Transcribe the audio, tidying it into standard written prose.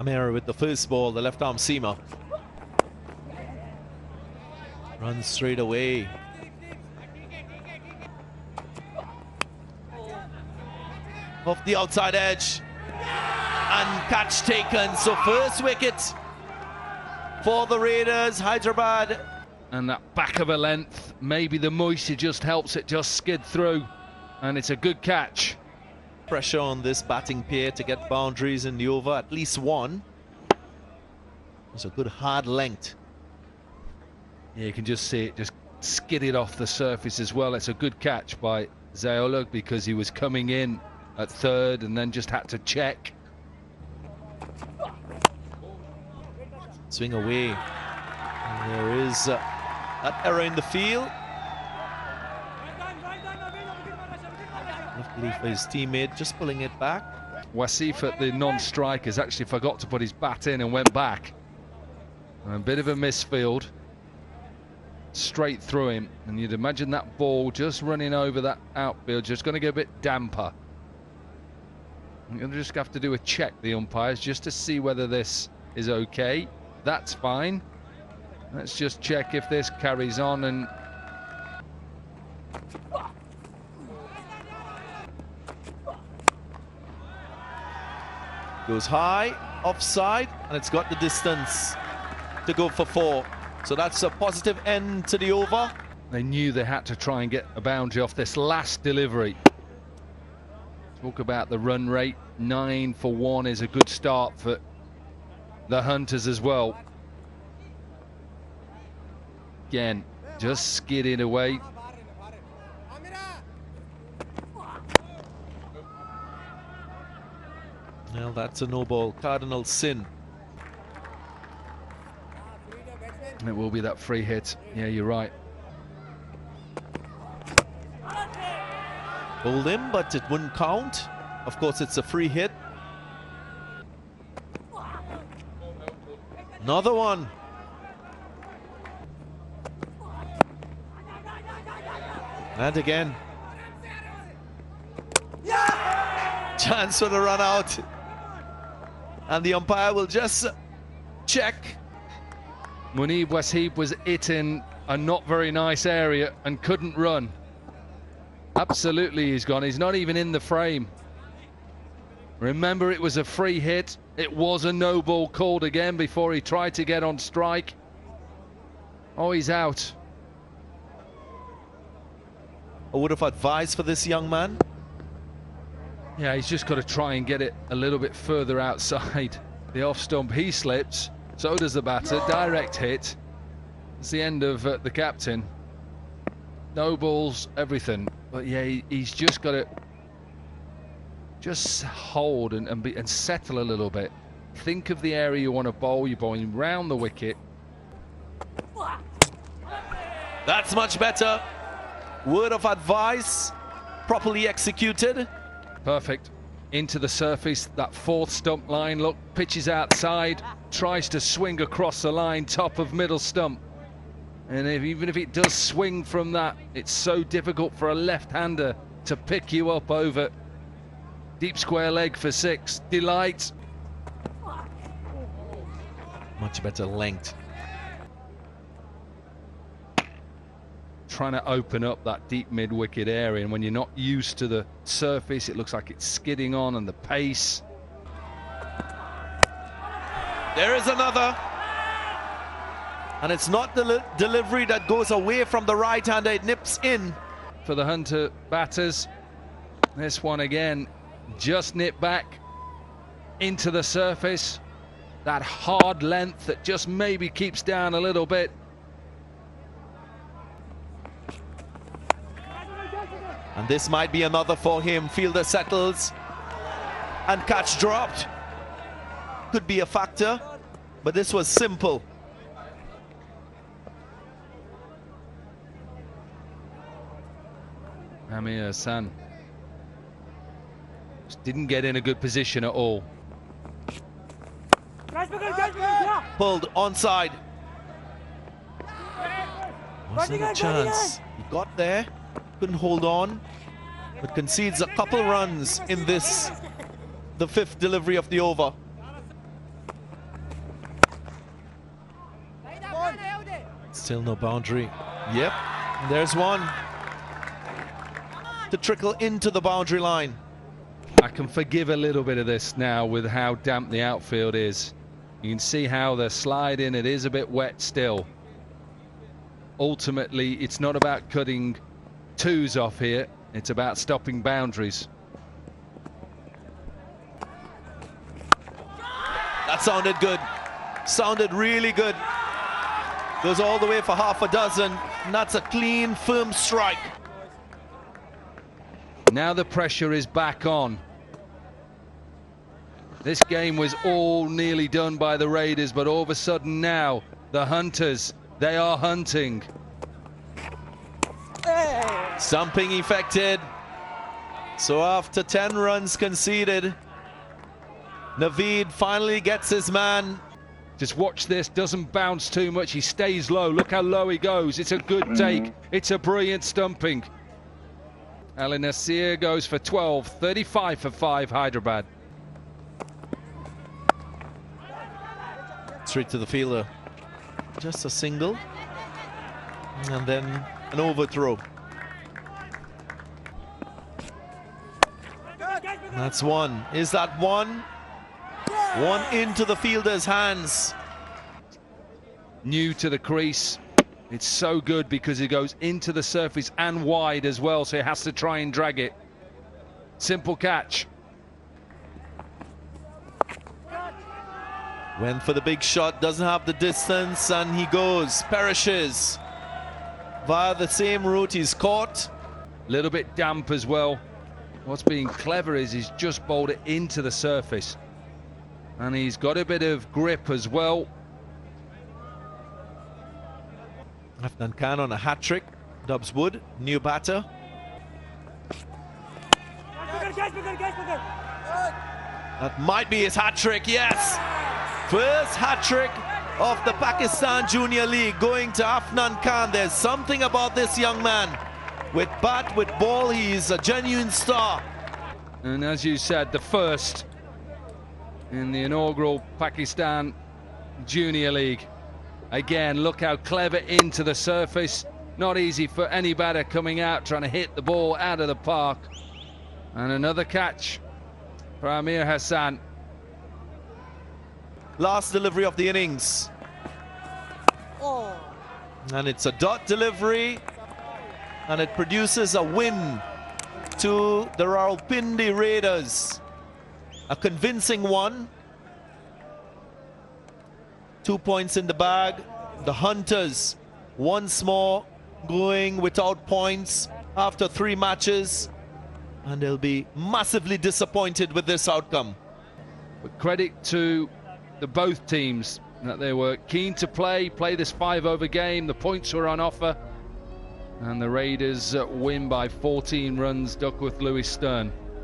Amira with the first ball, the left arm seamer. Runs straight away. Off the outside edge. And catch taken. So first wicket for the Raiders, Hyderabad. And that back of a length, maybe the moisture just helps it just skid through. And it's a good catch. Pressure on this batting pair to get boundaries in the over, at least one. It's a good hard length. Yeah, you can just see it just skidded off the surface as well. It's a good catch by Zaolog because he was coming in at third and then just had to check. Swing away. And there is that error in the field. Luckily for his teammate, just pulling it back. Wasif at the non-strikers actually forgot to put his bat in and went back. A bit of a misfield. Straight through him, and you'd imagine that ball just running over that outfield, just going to get a bit damper. I'm going to just have to do a check, the umpires, just to see whether this is okay. That's fine. Let's just check if this carries on. And goes high, offside, and it's got the distance to go for 4. So that's a positive end to the over. They knew they had to try and get a boundary off this last delivery. Talk about the run rate. 9 for 1 is a good start for the Hunters as well. Again, just skidding away. Well, that's a no ball. Cardinal sin. It will be that free hit. Yeah, you're right. Pulled him, but it wouldn't count. Of course, it's a free hit. Another one. And again. Chance for the run out. And the umpire will just check. Munib Wasib was hit in a not very nice area and couldn't run. Absolutely, he's gone. He's not even in the frame. Remember, it was a free hit. It was a no ball called again before he tried to get on strike. Oh, he's out. I would have advised for this young man. Yeah, he's just got to try and get it a little bit further outside the off stump. He slips. So does the batter. Direct hit. It's the end of the captain. No balls, everything. But yeah, he's just got to just hold and settle a little bit. Think of the area you want to bowl. You're bowling round the wicket. That's much better. Word of advice, properly executed. Perfect. Into the surface, that fourth stump line. Look, pitches outside, tries to swing across the line, top of middle stump. And even if it does swing from that, it's so difficult for a left-hander to pick you up over deep square leg for 6. Delight. Much better length. Trying to open up that deep mid-wicket area, and when you're not used to the surface, it looks like it's skidding on, and the pace. There is another. And it's not the delivery that goes away from the right-hander, it nips in. For the Hunter batters, this one again, just nipped back into the surface. That hard length that just maybe keeps down a little bit. And this might be another for him. Fielder settles and catch dropped. Could be a factor, but this was simple. Amir Hassan just didn't get in a good position at all. Pulled onside. Wasn't a chance. He got there, couldn't hold on, but concedes a couple runs in this, the 5th delivery of the over. Still no boundary. Yep, there's one. To trickle into the boundary line. I can forgive a little bit of this now with how damp the outfield is. You can see how they're sliding. It is a bit wet still. Ultimately, it's not about cutting twos off here. It's about stopping boundaries. That sounded good. Sounded really good. Goes all the way for half a dozen. And that's a clean, firm strike. Now the pressure is back on. This game was all nearly done by the Raiders, but all of a sudden now, the Hunters, they are hunting. Stumping effected. So after 10 runs conceded, Naveed finally gets his man. Just watch this, doesn't bounce too much, he stays low. Look how low he goes. It's a good take. It's a brilliant stumping. Ali Nasir goes for 12, 35 for 5, Hyderabad. Straight to the fielder. Just a single. And then an overthrow. That's one. Is that one? One into the fielder's hands. New to the crease. It's so good because it goes into the surface and wide as well, so he has to try and drag it. Simple catch. Went for the big shot, doesn't have the distance, and he goes, perishes. Via the same route he's caught. A little bit damp as well. What's being clever is he's just bowled it into the surface. And he's got a bit of grip as well. Afnan Khan on a hat-trick. Dubs Wood, new batter. That might be his hat-trick, yes! First hat-trick of the Pakistan Junior League going to Afnan Khan. There's something about this young man. With bat, with ball, he's a genuine star. And as you said, the first in the inaugural Pakistan Junior League. Again, look how clever into the surface. Not easy for any batter coming out, trying to hit the ball out of the park. And another catch for Amir Hassan. Last delivery of the innings. And it's a dot delivery. And it produces a win to the Rawalpindi Raiders. A convincing one. 2 points in the bag. The Hunters once more going without points after 3 matches. And they'll be massively disappointed with this outcome. But credit to both teams that they were keen to play this 5-over game. The points were on offer. And the Raiders win by 14 runs. Duckworth, Lewis, Stern.